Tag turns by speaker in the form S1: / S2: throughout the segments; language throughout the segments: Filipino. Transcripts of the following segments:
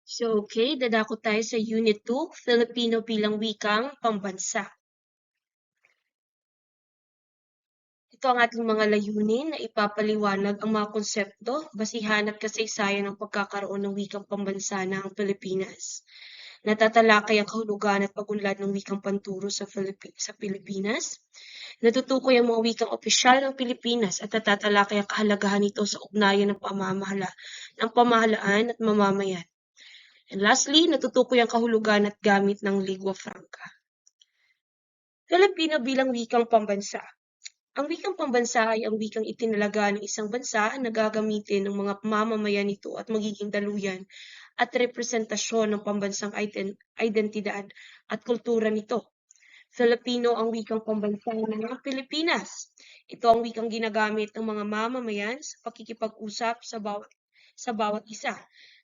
S1: So, okay, dadako tayo sa Unit 2, Filipino bilang wikang pambansa. Ito ang ating mga layunin na ipapaliwanag ang mga konsepto, basihan at kasaysayan ng pagkakaroon ng wikang pambansa ng Pilipinas. Natatalakay ang kahulugan at pagunlad ng wikang panturo sa Pilipinas. Natutukoy ang mga wikang opisyal ng Pilipinas at natatalakay ang kahalagahan nito sa ugnayan ng pamahalaan at mamamayan. And lastly, natutukoy ang kahulugan at gamit ng lingua franca. Filipino bilang wikang pambansa. Ang wikang pambansa ay ang wikang itinalaga ng isang bansa na gagamitin ng mga mamamayan nito at magiging daluyan at representasyon ng pambansang identidad at kultura nito. Filipino ang wikang pambansa ng Pilipinas. Ito ang wikang ginagamit ng mga mamamayan sa pakikipag-usap sa bawat isa,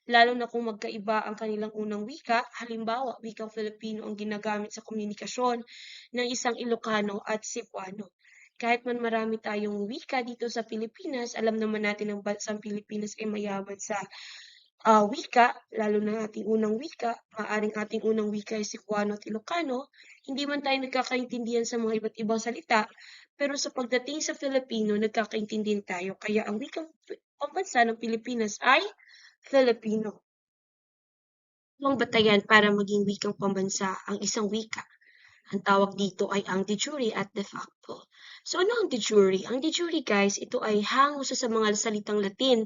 S1: lalo na kung magkaiba ang kanilang unang wika. Halimbawa, wikang Filipino ang ginagamit sa komunikasyon ng isang Ilocano at Cebuano. Kahit man marami tayong wika dito sa Pilipinas, alam naman natin ang bansang Pilipinas ay mayaman sa wika, lalo na ating unang wika. Maaaring ating unang wika ay Cebuano at Ilocano. Hindi man tayo nagkakaintindihan sa mga iba't ibang salita, pero sa pagdating sa Filipino, nagkakaintindihan tayo. Kaya ang wikang pambansa ng Pilipinas ay Filipino. Ang batayan para maging wikang pambansa ang isang wika. Ang tawag dito ay ang de jure at de facto. So ano ang de jure? Ang de jure, guys, ito ay hango sa mga salitang Latin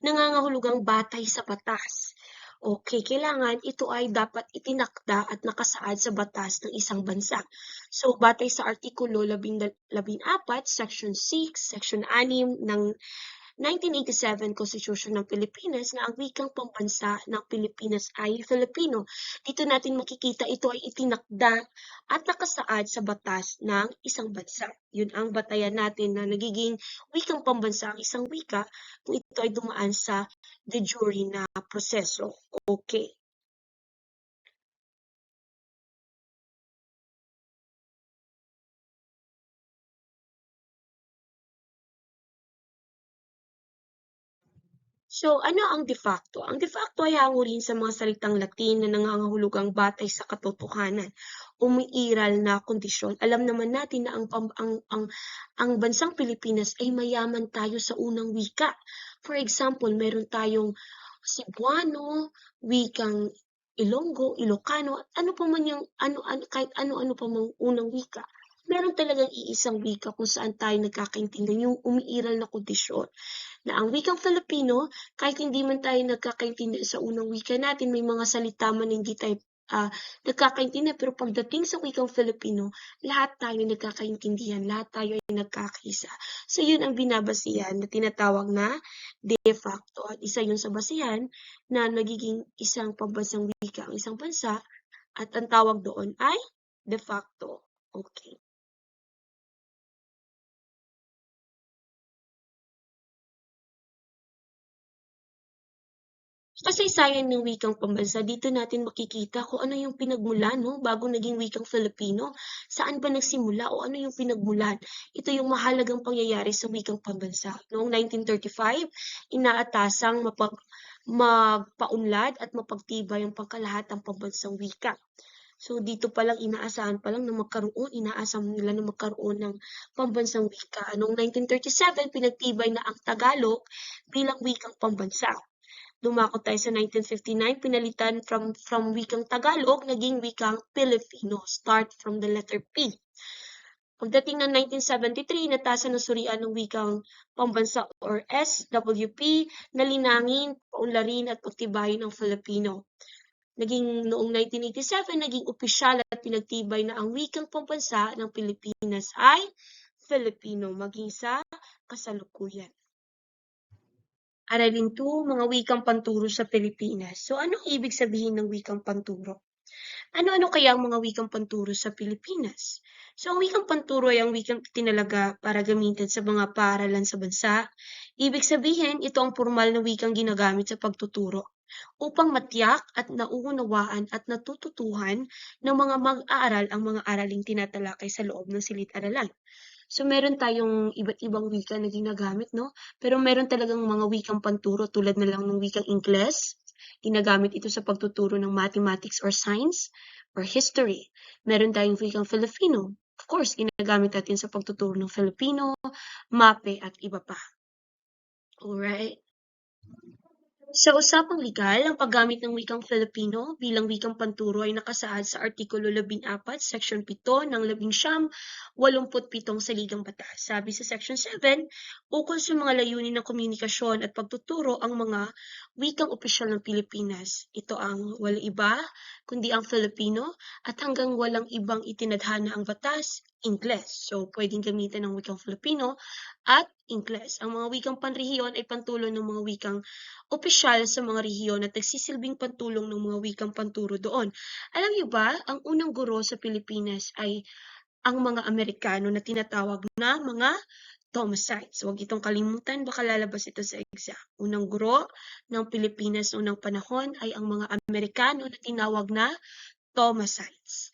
S1: nangangahulugang batay sa batas. Okay, kailangan ito ay dapat itinakda at nakasaad sa batas ng isang bansa. So batay sa Artikulo 14, Section 6, Section 6 ng 1987 Constitution ng Pilipinas na ang wikang pambansa ng Pilipinas ay Filipino. Dito natin makikita ito ay itinakda at nakasaad sa batas ng isang bansa. Yun ang batayan natin na nagiging wikang pambansa ang isang wika kung ito ay dumaan sa de jure na proseso. Okay. So, ano ang de facto? Ang de facto ay hango rin sa mga salitang Latin na nangangahulugang batay sa katotohanan, umiiral na kondisyon. Alam naman natin na ang bansang Pilipinas ay mayaman tayo sa unang wika. For example, meron tayong Cebuano, wikang Ilonggo, Ilocano, ano pa man yung kahit ano-ano pa mang unang wika. Meron talagang iisang wika kung saan tayo nagkakaintindihan, yung umiiral na kondisyon. Na ang wikang Filipino, kahit hindi man tayo nagkakaintindihan sa unang wika natin, may mga salita man hindi tayo nagkakaintindihan, pero pagdating sa wikang Filipino, lahat tayo nagkakaintindihan, lahat tayo ay nagkakaisa. So yun ang binabasihan na tinatawag na de facto, at isa yun sa basihan na nagiging isang pambansang wika ang isang bansa, at ang tawag doon ay de facto. Okay. Kasaysayan ng wikang pambansa, dito natin makikita kung ano yung pinagmulan, no, bago naging wikang Filipino. Saan ba nagsimula o ano yung pinagmulan? Ito yung mahalagang pangyayari sa wikang pambansa. Noong 1935, inaatasang magpaunlad at mapagtibay ang pangkalahatang pambansang wika. So dito pa lang inaasahan pa lang na inaasahan nila na magkaroon ng pambansang wika. Noong 1937, pinagtibay na ang Tagalog bilang wikang pambansa. Dumako tayo sa 1959, pinalitan from wikang Tagalog, naging wikang Filipino. Start from the letter P. Pagdating ng 1973, natasan ng surian ng wikang pambansa or SWP, nalinangin, paunlarin at pagtibayin ng Filipino. Naging noong 1987, naging opisyal at pinagtibay na ang wikang pambansa ng Pilipinas ay Filipino, maging sa kasalukuyan. Aralin 2, mga wikang panturo sa Pilipinas. So, anong ibig sabihin ng wikang panturo? Ano-ano kaya ang mga wikang panturo sa Pilipinas? So, ang wikang panturo ay ang wikang tinalaga para gamitin sa mga paaralan sa bansa. Ibig sabihin, ito ang formal na wikang ginagamit sa pagtuturo upang matiyak at nauunawaan at natututuhan ng mga mag-aaral ang mga araling tinatalakay sa loob ng silid-aralan. So, meron tayong iba't ibang wika na ginagamit, no? Pero meron talagang mga wikang panturo tulad na lang ng wikang Ingles, Ginagamit ito sa pagtuturo ng mathematics or science or history. Meron tayong wikang Filipino. Of course, ginagamit natin sa pagtuturo ng Filipino, MAPE at iba pa. Alright? Sa usapang legal, ang paggamit ng wikang Filipino bilang wikang panturo ay nakasaad sa Artikulo 14, Section 7 ng 1987 Saligang Batas. Sabi sa Section 7, ukol sa mga layunin ng komunikasyon at pagtuturo ang mga wikang opisyal ng Pilipinas. Ito ang wala iba, kundi ang Filipino at hanggang walang ibang itinadhana ang batas, Ingles. So, pwedeng gamitin ng wikang Filipino at Ingles. Ang mga wikang panrehiyon ay pantulong ng mga wikang opisyal sa mga rehiyon at nagsisilbing pantulong ng mga wikang panturo doon. Alam niyo ba, ang unang guro sa Pilipinas ay ang mga Amerikano na tinatawag na mga Thomasites. Huwag itong kalimutan, baka lalabas ito sa exam. Unang guro ng Pilipinas noong panahon ay ang mga Amerikano na tinawag na Thomasites.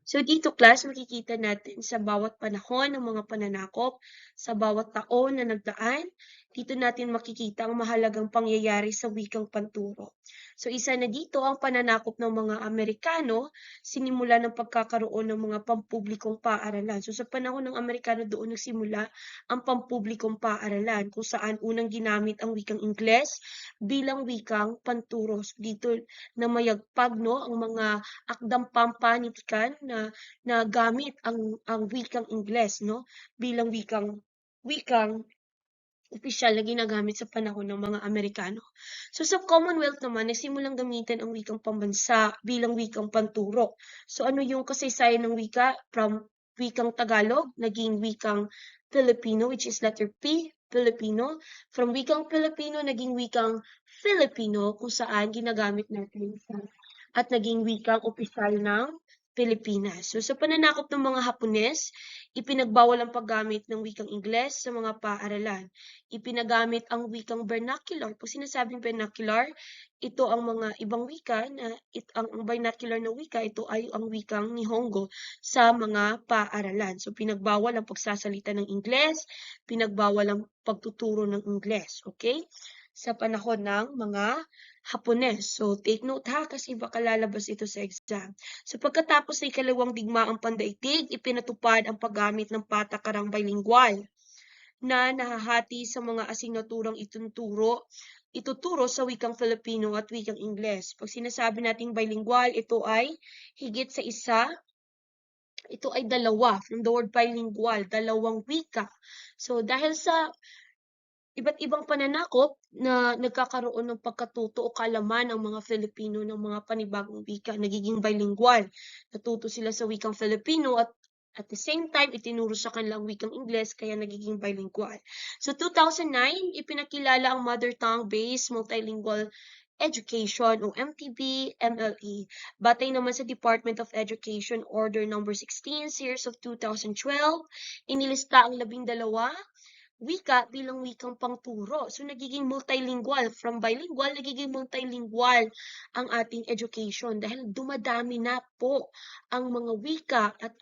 S1: So dito class, makikita natin sa bawat panahon ng mga pananakop, sa bawat taon na nagdaan, dito natin makikita ang mahalagang pangyayari sa wikang panturo. So isa na dito ang pananakop ng mga Amerikano, sinimula ng pagkakaroon ng mga pampublikong paaralan. So sa panahon ng Amerikano doon nagsimula ang pampublikong paaralan kung saan unang ginamit ang wikang Ingles bilang wikang panturo. So dito na mayagpag no, ang mga akdang pampanitikan na gamit ang wikang Ingles no bilang wikang opisyal na ginagamit sa panahon ng mga Amerikano. So sa Commonwealth naman, nagsimulang gamitin ang wikang pambansa bilang wikang panturo. So ano yung kasaysayan ng wika? From wikang Tagalog, naging wikang Filipino, which is letter P, Filipino. From wikang Filipino, naging wikang Filipino, kung saan ginagamit natin at naging wikang opisyal ng Pilipinas. So sa pananakop ng mga Hapones, ipinagbawal ang paggamit ng wikang Ingles sa mga paaralan. Ipinagamit ang wikang vernacular. Pag sinasabing vernacular, ito ang mga ibang wika na ang vernacular na wika, ito ay ang wikang Nihongo sa mga paaralan. So pinagbawal ang pagsasalita ng Ingles, pinagbawal ang pagtuturo ng Ingles, okay? Sa panahon ng mga Hapones. So take note ha, kasi baka lalabas ito sa exam. So pagkatapos ng ikalawang digmaang pandaigdig, ipinatupad ang paggamit ng patakarang bilingual na nahahati sa mga asignaturang ituturo sa wikang Filipino at wikang Ingles. Pag sinasabi nating bilingual, ito ay higit sa isa, ito ay dalawa. From the word bilingual, dalawang wika. So dahil sa iba't ibang pananakop na nagkakaroon ng pagkatuto o kaalaman ng mga Filipino ng mga panibagong wika, nagiging bilingual. Natuto sila sa wikang Filipino at the same time, itinuro sa kanilang wikang Ingles, kaya nagiging bilingual. So 2009, ipinakilala ang Mother Tongue-Based Multilingual Education o MTB-MLE. Batay naman sa Department of Education Order No. 16, Series of 2012, inilista ang 12 wika bilang wikang pangturo. So, nagiging multilingual. From bilingual, nagiging multilingual ang ating education dahil dumadami na po ang mga wika at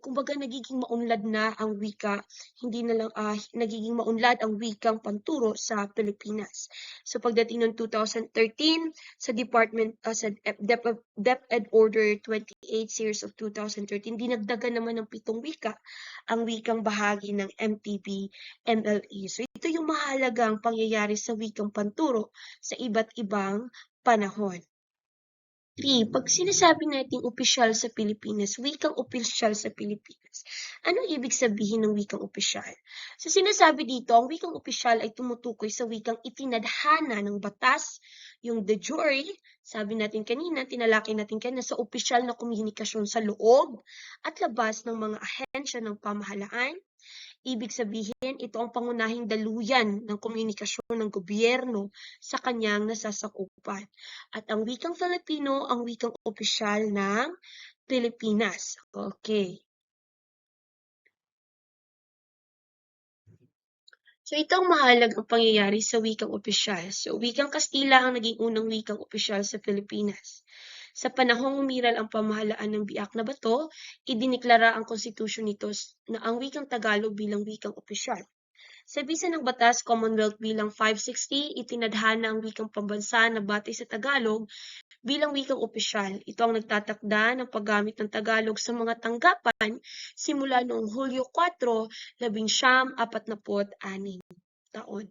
S1: kumbaga nagiging maunlad na ang wika. Hindi na lang nagiging maunlad ang wikang panturo sa Pilipinas. So, pagdating ng 2013, sa Department, sa DepEd Order 28 Series of 2013, dinagdagan naman ng 7 wika ang wikang bahagi ng MTB-MLE. So, ito yung mahalagang pangyayari sa wikang panturo sa iba't ibang panahon. 3. Pag sinasabi natin opisyal sa Pilipinas, wikang opisyal sa Pilipinas, anong ibig sabihin ng wikang opisyal? So, sinasabi dito, ang wikang opisyal ay tumutukoy sa wikang itinadhana ng batas, yung de jure, sabi natin kanina, tinalaki natin kanina sa opisyal na komunikasyon sa loob at labas ng mga ahensya ng pamahalaan. Ibig sabihin, ito ang pangunahing daluyan ng komunikasyon ng gobyerno sa kanyang nasasakupan. At ang wikang Filipino, ang wikang opisyal ng Pilipinas. Okay. So, ito ang mahalagang pangyayari sa wikang opisyal. So, wikang Kastila ang naging unang wikang opisyal sa Pilipinas. Sa panahong umiral ang pamahalaan ng Biak na Bato, idiniklara ang konstitusyon nito na ang wikang Tagalog bilang wikang opisyal. Sa bisa ng Batas Commonwealth bilang 560, itinadhana ang wikang pambansa na batay sa Tagalog bilang wikang opisyal. Ito ang nagtatakda ng paggamit ng Tagalog sa mga tanggapan simula noong Hulyo 4, 1946 taon.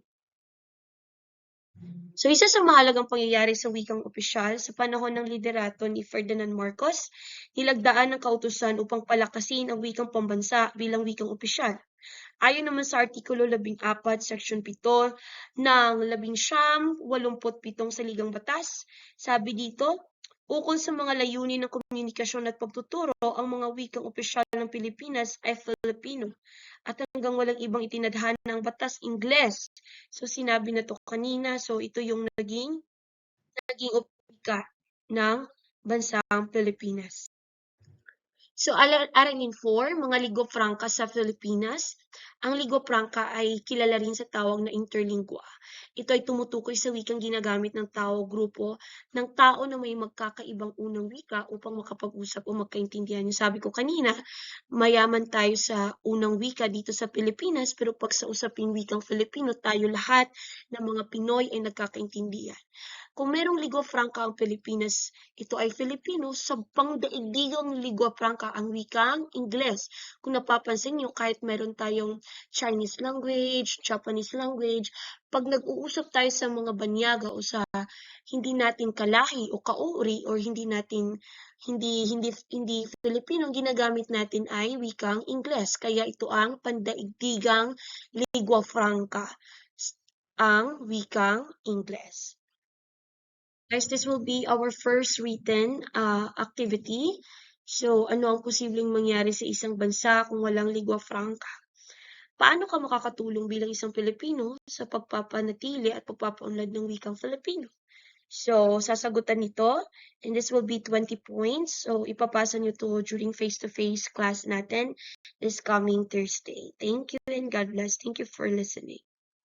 S1: So, isa sa mahalagang pangyayari sa wikang opisyal sa panahon ng liderato ni Ferdinand Marcos, nilagdaan ng kautusan upang palakasin ang wikang pambansa bilang wikang opisyal. Ayon naman sa Artikulo 14, Section 7 ng 1987 sa Ligang Batas, sabi dito, ukol sa mga layunin ng komunikasyon at pagtuturo, ang mga wikang opisyal ng Pilipinas ay Filipino at hanggang walang ibang itinadhana ng batas, Ingles. So sinabi na to kanina, so ito yung naging wika ng bansang Pilipinas. So, Aralin 4, mga lingua franca sa Pilipinas. Ang lingua franca ay kilala rin sa tawag na interlingua. Ito ay tumutukoy sa wikang ginagamit ng tao, grupo, ng tao na may magkakaibang unang wika upang makapag-usap o magkaintindihan. Yung sabi ko kanina, mayaman tayo sa unang wika dito sa Pilipinas, pero pag sa usaping wikang Filipino, tayo lahat ng mga Pinoy ay nagkakaintindihan. Kung merong lingua franca ang Pilipinas, ito ay Filipino, sa pangdaigdigang lingua franca ang wikang Ingles. Kung napapansin nyo, kahit meron tayong Chinese language, Japanese language, pag nag-uusap tayo sa mga banyaga o sa hindi natin kalahi o kauri or hindi Filipino, ang ginagamit natin ay wikang Ingles. Kaya ito ang pandaigdigang lingua franca, ang wikang Ingles. Guys, this will be our first written activity. So, ano ang posibleng mangyari sa isang bansa kung walang lingua franca? Paano ka makakatulong bilang isang Pilipino sa pagpapanatili at pagpapaunlad ng wikang Filipino? So, sasagutan nito, and this will be 20 points. So, ipapasa nyo to during face-to-face class natin this coming Thursday. Thank you and God bless. Thank you for listening.